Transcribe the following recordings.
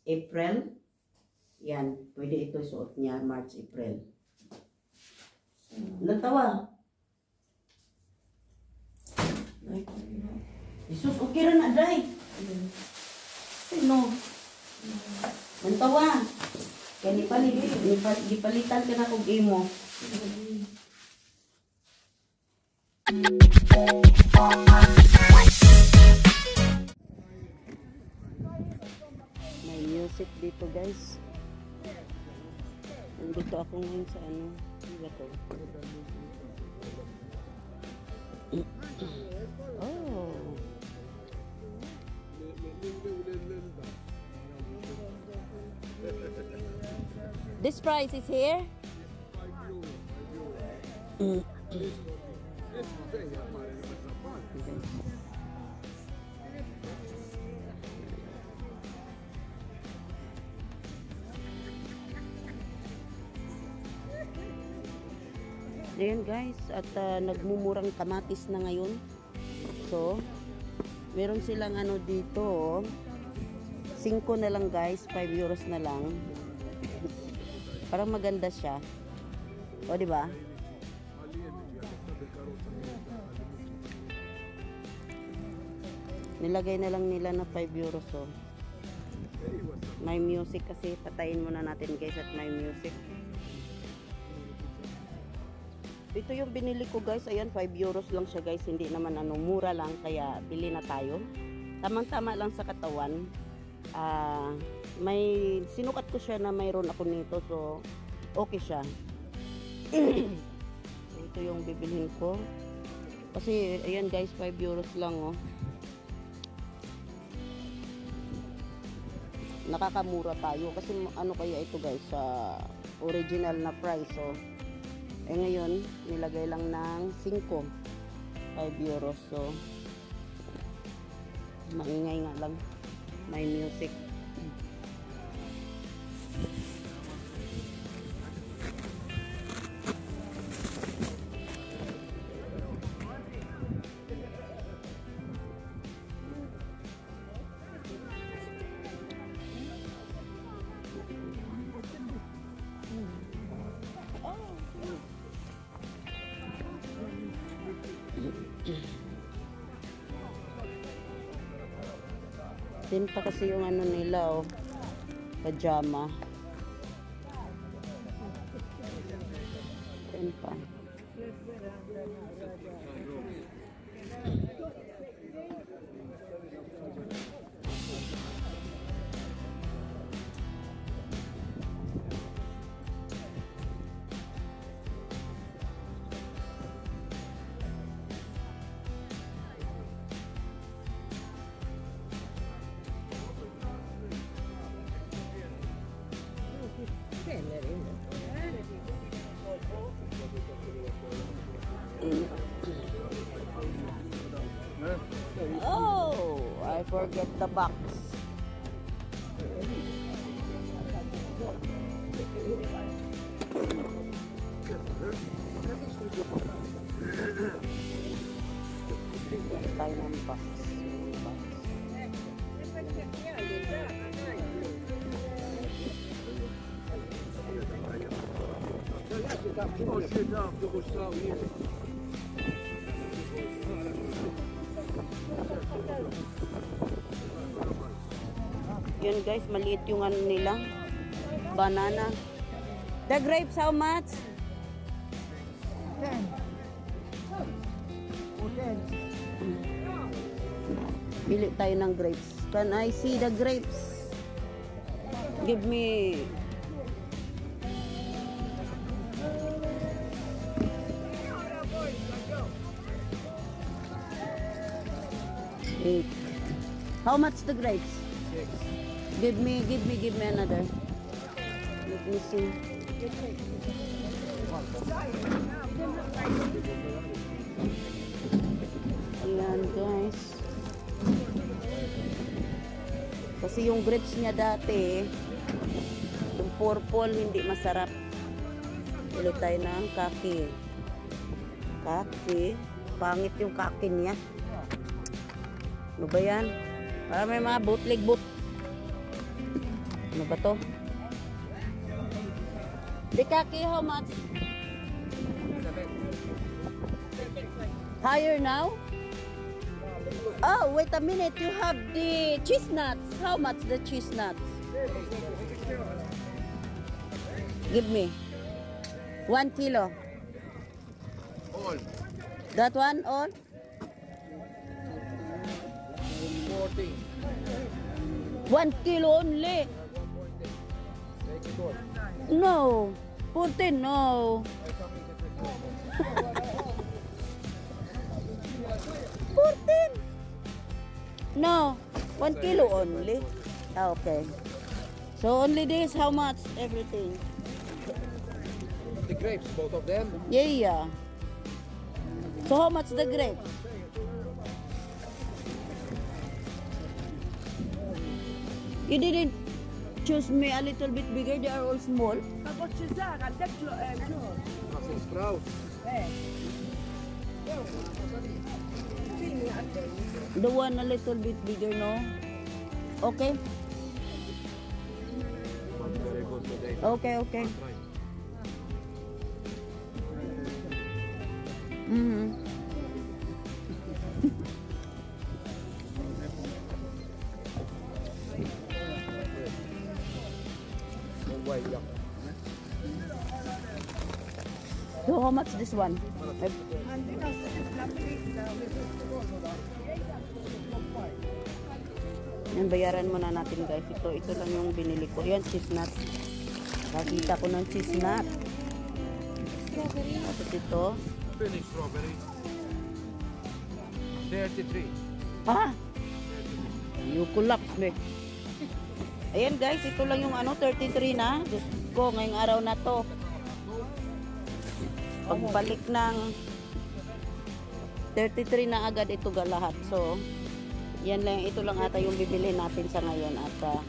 April. Yan, pwede ito suot niya March, April. Nagtawa. Jesus, okay rin na, Day. Sino? Nagtawa. Kaya gipalitan ka na kung imo. May music dito, guys. Nandito ako ngayon sa ano. Ano ba to? Oh. This price is here? Ayan guys, at nagmumurang kamatis na ngayon. So, meron silang ano dito, 5 na lang guys, 5 euros na lang. Parang maganda siya. O, di ba? Nilagay na lang nila na 5 euros. So, may music kasi, patayin muna natin guys at may music. Ito yung binili ko guys, ayan 5 euros lang siya guys, hindi naman ano, mura lang, kaya bili na tayo. Tamang-tama lang sa katawan. May sinukat ko siya na mayroon ako nito, so okay siya. Ito yung bibilhin ko. Kasi ayan guys, 5 euros lang oh. Nakakamura tayo kasi ano kaya ito guys, sa original na price so. Eh ngayon, nilagay lang ng 5 euros. So, maingay nga lang. May music. Din pa kasi yung ano nila oh, pajama. Din pa. Oh, I forget the box. Tayo ng box. Yun guys, maliit yung ano nila, banana. The grapes, how much? 10. Bili tayo ng grapes. Can I see the grapes? Give me. Eight. How much the grapes? 6. Give me another. Let me see. Ayan guys. Kasi yung grapes niya dati, yung purple hindi masarap. Ulit tayo ng kaki. Kaki. Pangit yung kaki niya. Ano ba yan? Para may mga bootleg boot. Ano ba to? The kaki, how much? Higher now? Oh, wait a minute. You have the cheese nuts. How much the cheese nuts? Give me. 1 kilo. All. That one all? 40. 1 kilo only. No. 14, no. 14. No. 1 kilo only. Ah, okay. So only this, how much? Everything. The grapes, both of them. Yeah. So how much the grape? You didn't choose me a little bit bigger. They are all small. Russell Sprout. The one a little bit bigger, no? Okay. Very good today. Okay. So how much this one? Yan, bayaran muna natin guys. Ito lang yung binili ko. Yan, cheese nut. Nakita ko ng cheese nut. Tapos ito. Finish strawberry. 33. Ah! You collapse me. Ayan guys, ito lang yung 33 na. Diyos ko, ngayong araw na to. Pagbalik ng 33 na agad ito lahat. So, yan lang, ito lang ata yung bibili natin sa ngayon at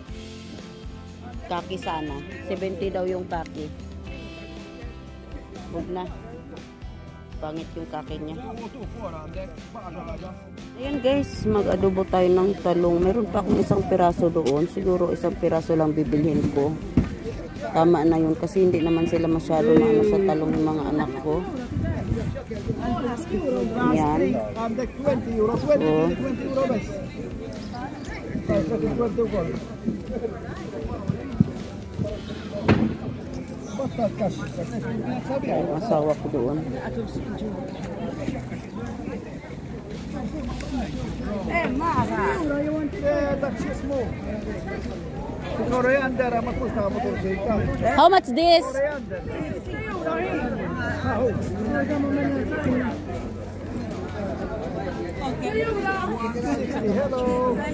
kaki sana. 70 daw yung kaki. Huwag na. Pangit yung kaki niya. Ayan guys, mag-adobo tayo ng talong. Meron pa akong isang piraso doon. Siguro isang piraso lang bibilhin ko. Tama na yun kasi hindi naman sila masyado na sa talong ng mga anak ko. Ayan. Ayan, asawa ko doon. How much this?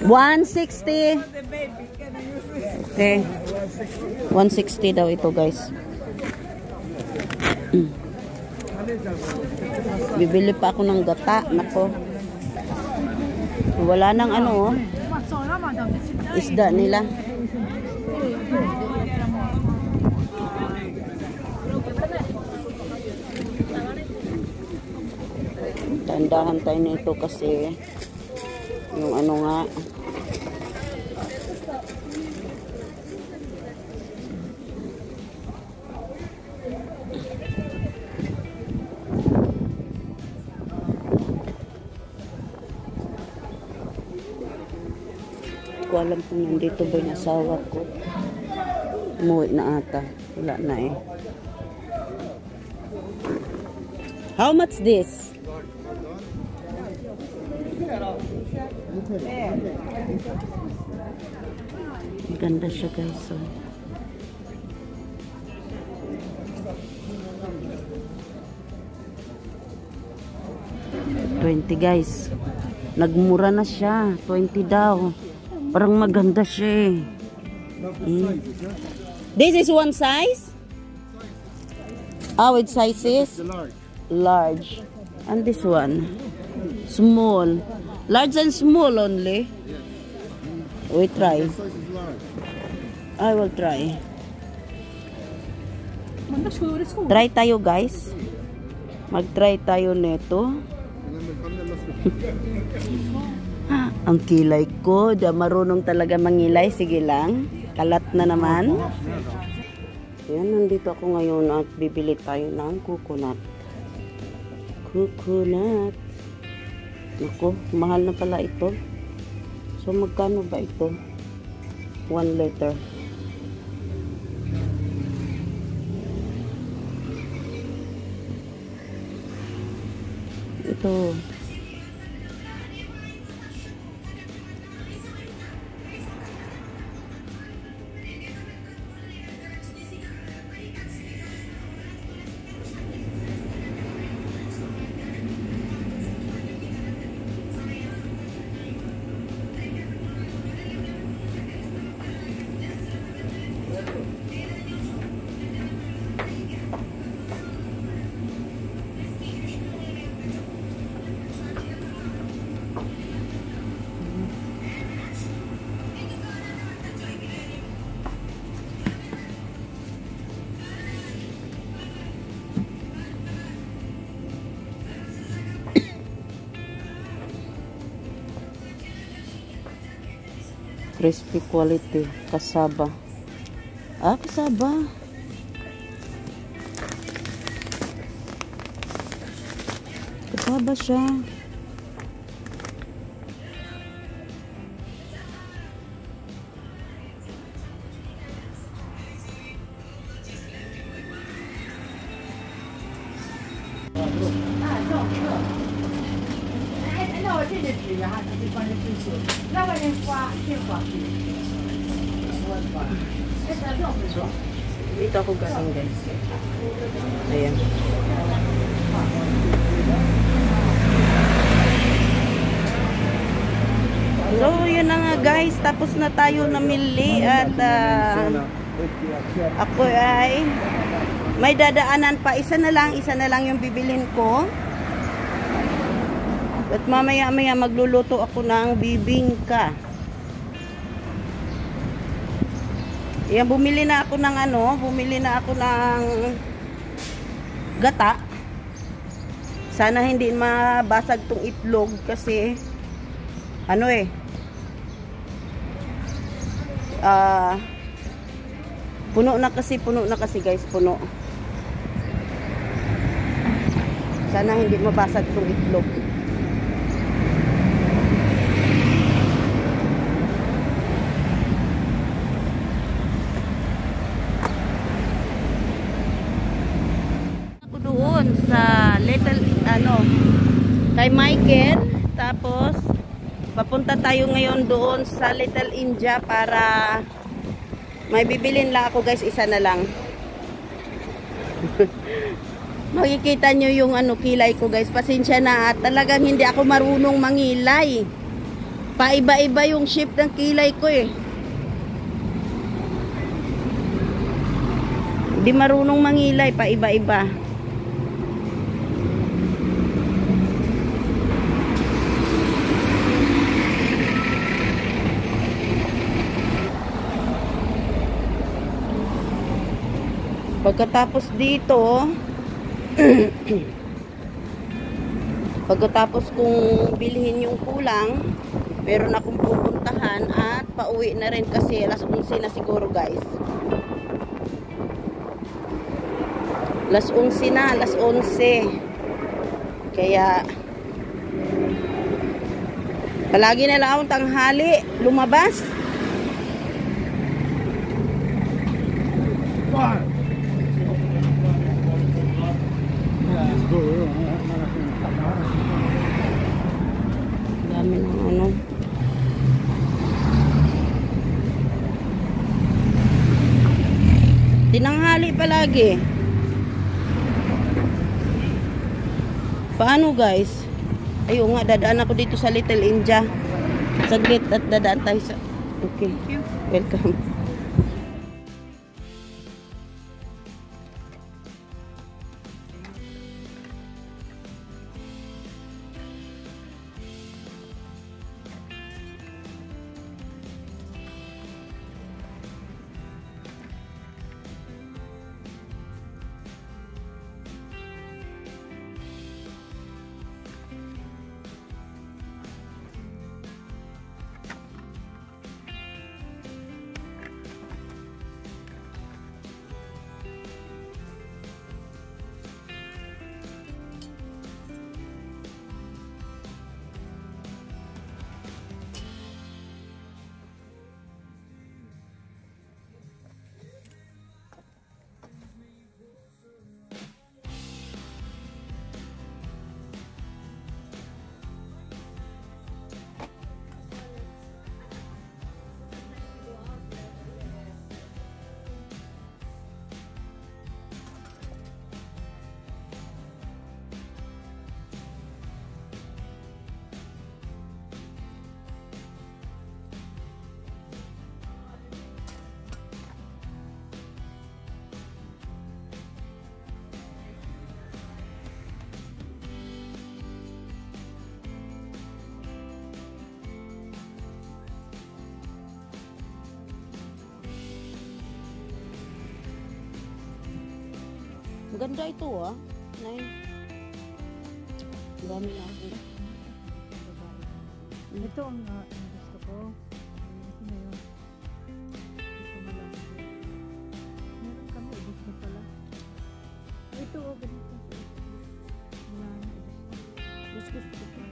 $160. Okay. 160 daw ito guys. Bibili pa ako ng gata. Nako. Wala nang isda nila. Tandahan tayo nito kasi yung nga. Ko alam kung nandito ba yung asawa ko. Umuwi na ata. Wala na eh. How much this? Ganda siya guys. So. $20 guys. Nagmura na siya. 20 daw. Parang maganda siya eh. This is one size? Ah, with sizes? Large. And this one? Small. Large and small only. We try. I will try. Try tayo guys. Mag-try tayo nito. Ang kilay ko. Marunong talaga mangilay. Sige lang. Kalat na naman. Ayan, nandito ako ngayon at bibili tayo ng coconut. Coconut. Naku, mahal na pala ito. So, magkano ba ito? 1 liter. Ito. Crispy quality. Kasaba. Ah, kasaba. Kasaba siya. Dito ako galing, guys. Ayan. So, yun na nga, guys. Tapos na tayo namili at ako ay may dadaanan pa. Isa na lang yung bibilin ko. At mamaya-maya magluluto ako ng bibingka. Yan, bumili na ako ng gata. Sana hindi mabasag tong itlog kasi puno na kasi guys, puno. Sana hindi mabasag tong itlog. Sa little kay Michael, tapos papunta tayo ngayon doon sa Little India para may bibilin lang ako, guys. Isa na lang. Makikita nyo yung kilay ko, guys. Pasensya na at talagang hindi ako marunong mangilay. Paiba-iba yung shape ng kilay ko eh. Hindi marunong mangilay, paiba-iba. Pagkatapos dito, pagkatapos kong bilhin yung kulang, meron akong pupuntahan at pauwi na rin kasi alas 11 na siguro, guys. Alas 11. Kaya palagi na lang akong tanghali lumabas. Dami ng tinanghali palagi. Paano, guys? Ayun nga, dadaan ako dito sa Little India. Saglit at dadaan tayo sa... Okay. Welcome. Ganda ito ah. Nine. Ang dami na ako. Ito ang gusto ko. Ito na yun. Ito malaki. Meron kami, ubos na pala. Ito, ganito. Wala na, ubos na. Gusto ko.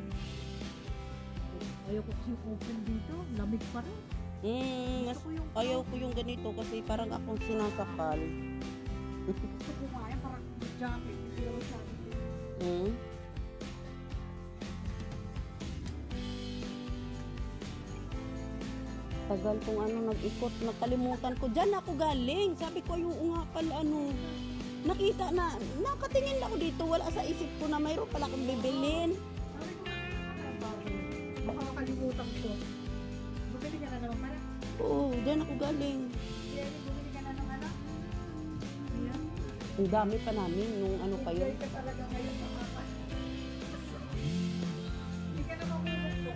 Ayaw ko kasi open dito. Lamig pa rin. Mas, ayaw ko yung ganito kasi parang akong sinasakal. Gusto ko nga yan, parang jacket. Pero jacket. Tagal kong nag-ikot, nakalimutan ko. Diyan ako galing. Sabi ko, yung nga pala nakita na, nakatingin ako dito. Wala sa isip ko na mayroon pala akong bibilin. Baka makalimutan ko. Bumili ka na naman pala? Oo, diyan ako galing. Bumili ka na ng ano? Yan. Ang dami pa namin nung pa yun. Ka talaga ngayon sa kaka. Hindi ka na makuha.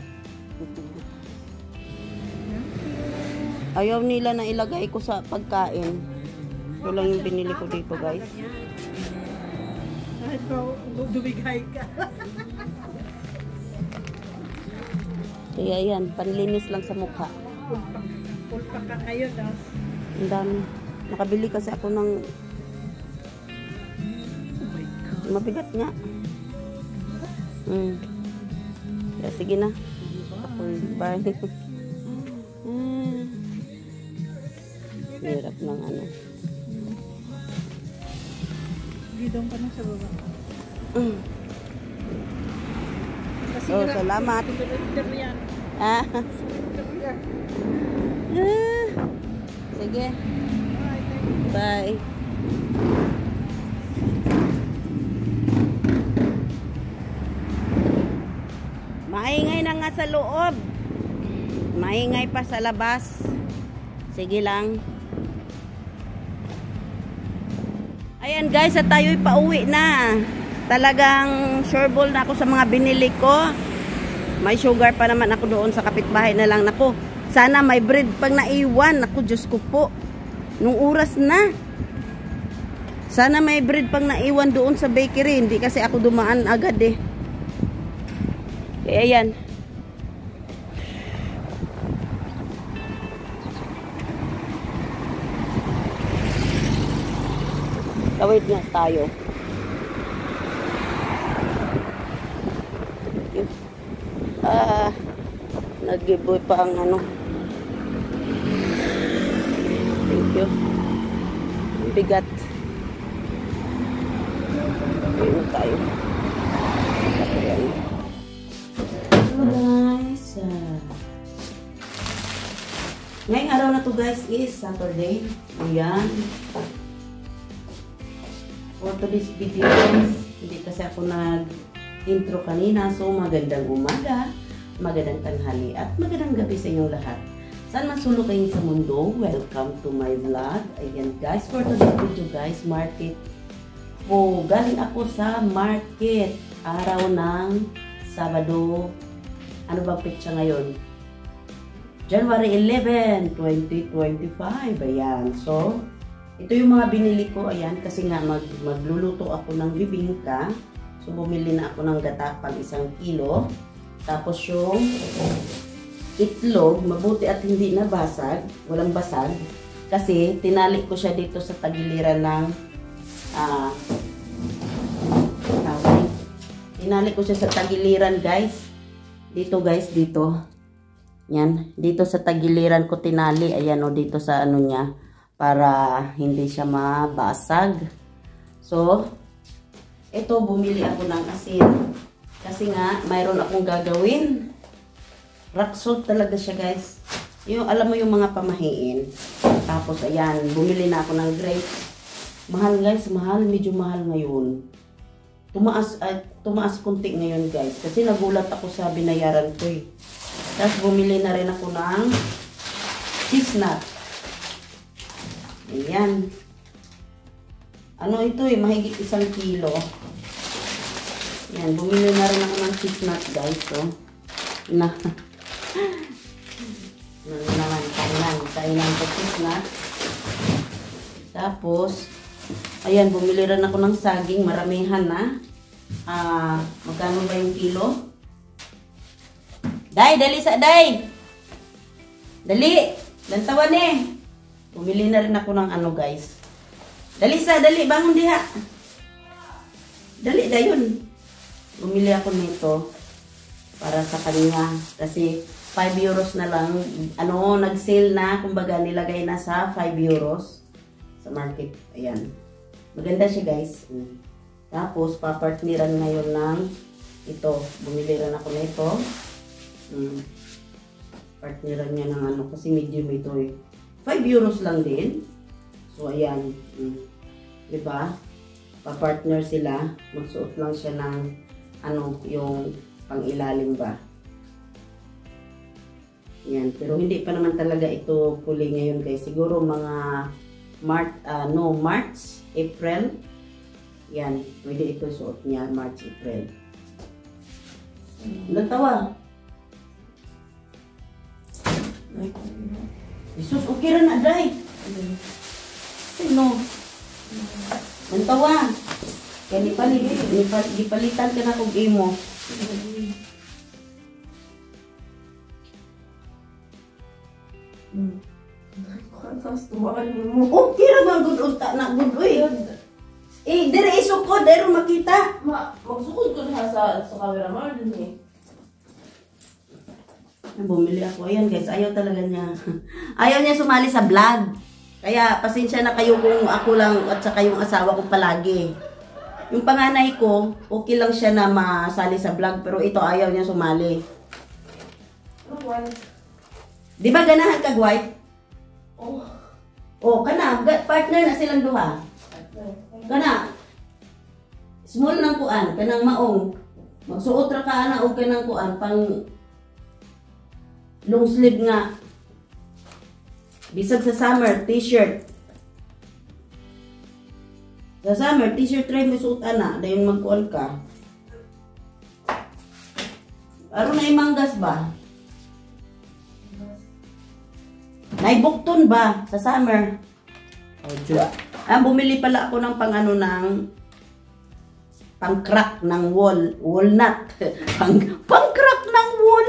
Ayaw nila na ilagay ko sa pagkain. Ito lang yung binili ko dito, guys. Kahit pa dumigay ka. Kaya yan, panlinis lang sa mukha. Pulpak ka ngayon, ha? Ang dami. Nakabili kasi ako ng... Oh my God. Mabigat nga. Kaya sige na. Bye. Hirap ng Gidong ka na sa baba. Kasi salamat. Yan. Sige. Bye. Maingay na nga sa loob. Maingay pa sa labas. Sige lang. Ayan guys, at tayo'y pauwi na. Talagang sureball na ako sa mga binili ko. May sugar pa naman ako doon sa kapitbahay na lang. Naku, sana may bread pag naiwan. Naku, Diyos ko po. Nung oras na. Sana may bread pag naiwan doon sa bakery. Hindi kasi ako dumaan agad eh. Kaya yan. Tawid nga tayo. Nag-giveaway pa ang Thank you. Ang bigat. Ayun tayo. Hello guys. Ngayong araw na to guys is Saturday. Ayan. For today's video guys, hindi kasi ako nag-intro kanina. So magandang umaga, magandang tanghali, at magandang gabi sa inyong lahat. Saan man sulok kayo sa mundo, welcome to my vlog. Ayan guys, for today's video guys, market. Galing ako sa market. Araw ng Sabado. Ano bang petsa ngayon? January 11, 2025. Ayan. So, ito yung mga binili ko. Ayan. Kasi nga magluluto ako ng bibingka. So, bumili na ako ng gata pang 1 kilo. Tapos yung itlog, mabuti at hindi nabasag. Walang basag. Kasi tinali ko siya dito sa tagiliran ng tinali ko siya sa tagiliran guys. Dito guys, dito. Yan, dito sa tagiliran ko tinali. Ayan o, dito sa ano niya. Para hindi siya mabasag. So, ito bumili ako ng asin. Kasi nga, mayroon akong gagawin. Rock salt talaga siya guys. Yung, alam mo yung mga pamahiin. Tapos ayan, bumili na ako ng grapes. Mahal guys, mahal. Medyo mahal ngayon. Tumaas konti ngayon guys. Kasi nagulat ako sa binayaran ko eh. Tapos bumili na rin ako ng cheese nut. Ayan. Ano ito eh, mahigit 1 kilo. Ayan, bumili na rin ako ng cheese nut guys. So, kainan ko cheese nut. Tapos, Ayan, bumili rin ako ng saging. Maramihan na. Magkano ba yung kilo? Day, dali sa day! Dali! Lantawan eh! Bumili na rin ako ng ano guys. Dali sa, dali! Bangon diha! Dali, dayon! Bumili ako nito para sa kanya. Kasi 5 euros na lang. Ano, nag-sale na. Kumbaga, nilagay na sa 5 euros sa market. Ayan. Maganda siya guys. Tapos, papartneran ngayon ng ito. Bumili rin ako nito. Partneran niya ng ano. Kasi medium ito eh. 5 euros lang din. So, ayan. Diba? Pa-partner sila. Magsuot lang siya ng ano, yung pang-ilalim ba. Yan. Pero hindi pa naman talaga ito fully ngayon guys. Siguro mga March, April. Yan. Pwede ito suot niya. March, April. Ilang tawa? Jesus, okay rin na, Day. Sino? Ilang tawa? Kaya dipalitan ka na kung imo. Tapos tuwaan mo. Okay ra ba good unta na good oy. Dire isukod, dire makita. Magsukod ko na sa camera mo din eh. Bumili ako. Ayan guys, ayaw talaga niya. Ayaw niya sumali sa vlog. Kaya pasensya na kayo kung ako lang at saka yung asawa ko palagi. Yung panganay ko, okay lang siya na masali sa vlog. Pero ito ayaw niya sumali. Di ba ganahan ka, White? Oh, kana. Partner na silang duha. Kana. Small ng kuan. Kanang maong. Magsuot ra ka na o kanang kuan. Pang long sleeve nga. Bisag sa summer, t-shirt. Sa summer, t-shirt try mo suot ana. Dayon magkuan ka. Aron na imanggas ba? Naibukton ba sa summer? Bumili pala ako ng pang-ano ng pang-crack ng walnut. Pang-crack ng wool.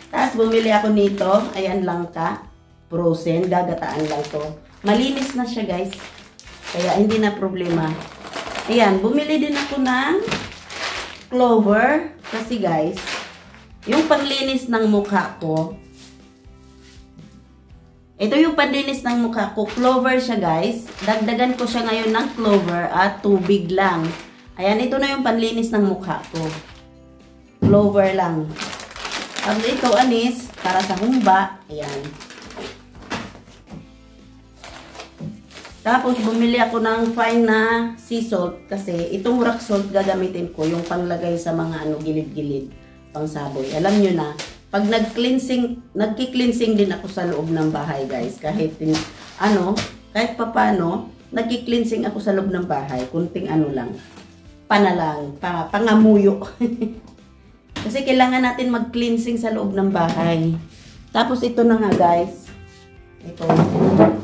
Tapos bumili ako nito. Ayan lang ka. Frozen. Gagataan lang to. Malinis na siya guys. Kaya hindi na problema. Ayan. Bumili din ako ng clover. Kasi guys, yung panglinis ng mukha ko, ito yung panlinis ng mukha ko. Clover siya guys. Dagdagan ko siya ngayon ng clover at tubig lang. Ayan, ito na yung panlinis ng mukha ko. Clover lang. Tapos ito anis, para sa humba. Ayan. Tapos bumili ako ng fine na sea salt. Kasi itong rock salt gagamitin ko. Yung panglagay sa mga ano, gilid-gilid. Pang saboy. Alam nyo na. Pag nagki-cleansing din ako sa loob ng bahay, guys. Kahit papano, nagki-cleansing ako sa loob ng bahay. Kunting ano lang. Panalang, pangamuyo. Kasi kailangan natin mag-cleansing sa loob ng bahay. Tapos ito na nga, guys. Ito.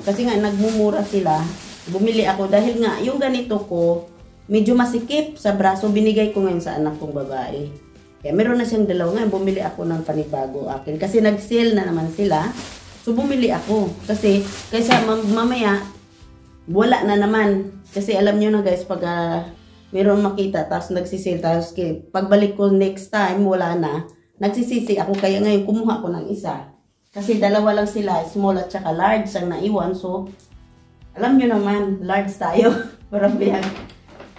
Kasi nga, nagmumura sila. Bumili ako dahil nga, yung ganito ko, medyo masikip sa braso. Binigay ko ngayon sa anak kong babae. Kaya meron na siyang dalawa. Ngayon, bumili ako ng panibago akin. Kasi nag-sale na naman sila. So, bumili ako. Kasi, kaysa mamaya, wala na naman. Kasi alam nyo na guys, pag meron makita, tapos nagsisale, tapos pagbalik ko next time, wala na. Nagsisisi ako. Kaya ngayon, kumuha ko ng isa. Kasi dalawa lang sila, small at saka large ang naiwan. So, alam nyo naman, large tayo. Parang biyan.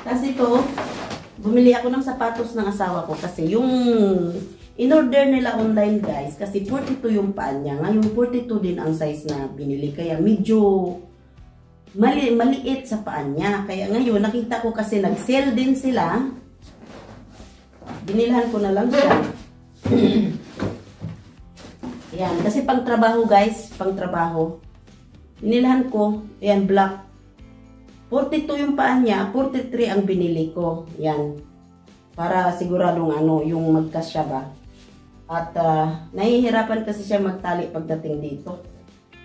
Tapos ito, bumili ako ng sapatos ng asawa ko kasi yung in-order nila online guys, kasi 42 yung paan niya. Ngayon 42 din ang size na binili. Kaya medyo maliit sa paan niya. Kaya ngayon nakita ko kasi nag-sale din sila. Binilhan ko na lang siya. Yan, kasi pang trabaho guys, pang trabaho. Binilhan ko, ayan, black. 42 yung paan niya, 43 ang binili ko. Yan. Para siguradong ano, yung magkasya ba. At nahihirapan kasi siya magtali pagdating dito.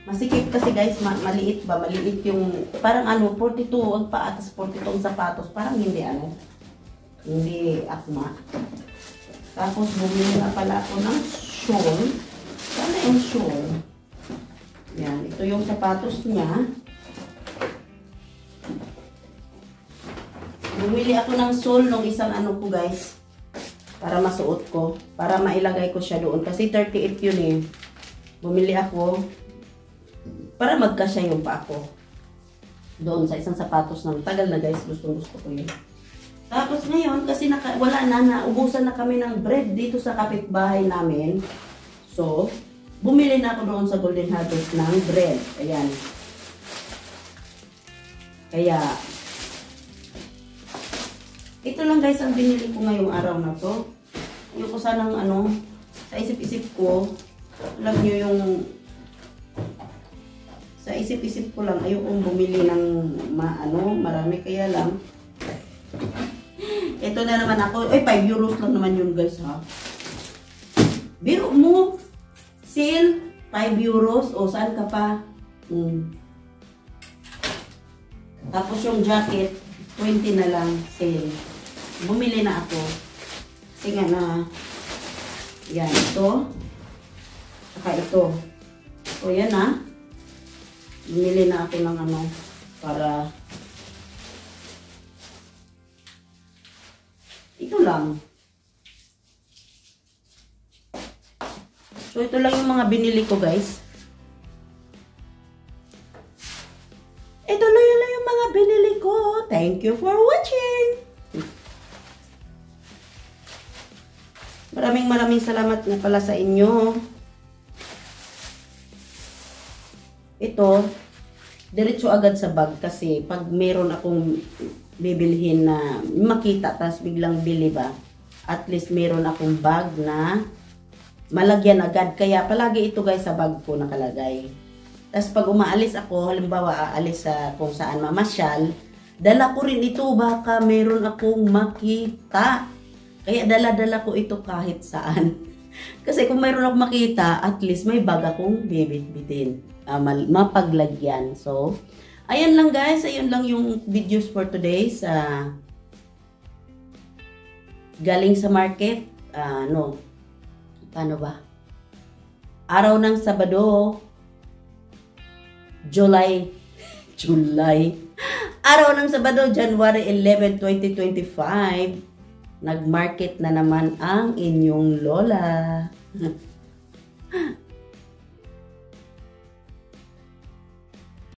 Masikip kasi guys, maliit ba? Maliit yung, parang ano, 42 ang paa, tapos 42 ang sapatos. Parang hindi ano, hindi akma. Tapos bumili na pala ako ng shawl. Sana yung shawl. Yan, ito yung sapatos niya. Bumili ako ng shawl nung isang ano ko guys. Para masuot ko. Para mailagay ko siya doon. Kasi 38 yun eh. Bumili ako. Para magkasya yung pa ako. Doon sa isang sapatos ng tagal na guys. Gusto ko yun. Tapos ngayon, kasi wala na, naubusan na kami ng bread dito sa kapitbahay namin. So, bumili na ako doon sa Golden Harvest ng bread. Ayan. Kaya, ito lang guys ang binili ko ngayong araw na to. Ayoko sanang ano, sa isip-isip ko, alam nyo yung, sa isip-isip ko lang, ayokong bumili ng marami. Kaya lang, ito na naman ako. Ay, 5 euros lang naman yun guys ha. Biro mo, sale, 5 euros. O, saan ka pa? Tapos yung jacket, 20 na lang, sale. Bumili na ako. Kasi nga na, yan, ito. Saka ito. So, yan ha. Bumili na ako ng ano, para ito lang. So, ito lang yung mga binili ko, guys. Ito lang yung mga binili ko. Thank you for watching. Maraming salamat na pala sa inyo. Ito, diretso agad sa bag kasi pag meron akong bibilhin na makita tas biglang bili ba, at least meron akong bag na malagyan agad. Kaya palagi ito guys sa bag ko nakalagay. Tas pag umaalis ako, halimbawa aalis sa kung saan mamasyal, dala ko rin ito baka meron akong makita. Kaya dala-dala ko ito kahit saan. Kasi kung mayroon akong makita, at least may bag akong bibit-bitin. Mapaglagyan. So, ayan lang guys. Ayun lang yung videos for today. Galing sa market. Paano ba? Araw ng Sabado. July. Araw ng Sabado, January 11, 2025. Nag-market na naman ang inyong lola.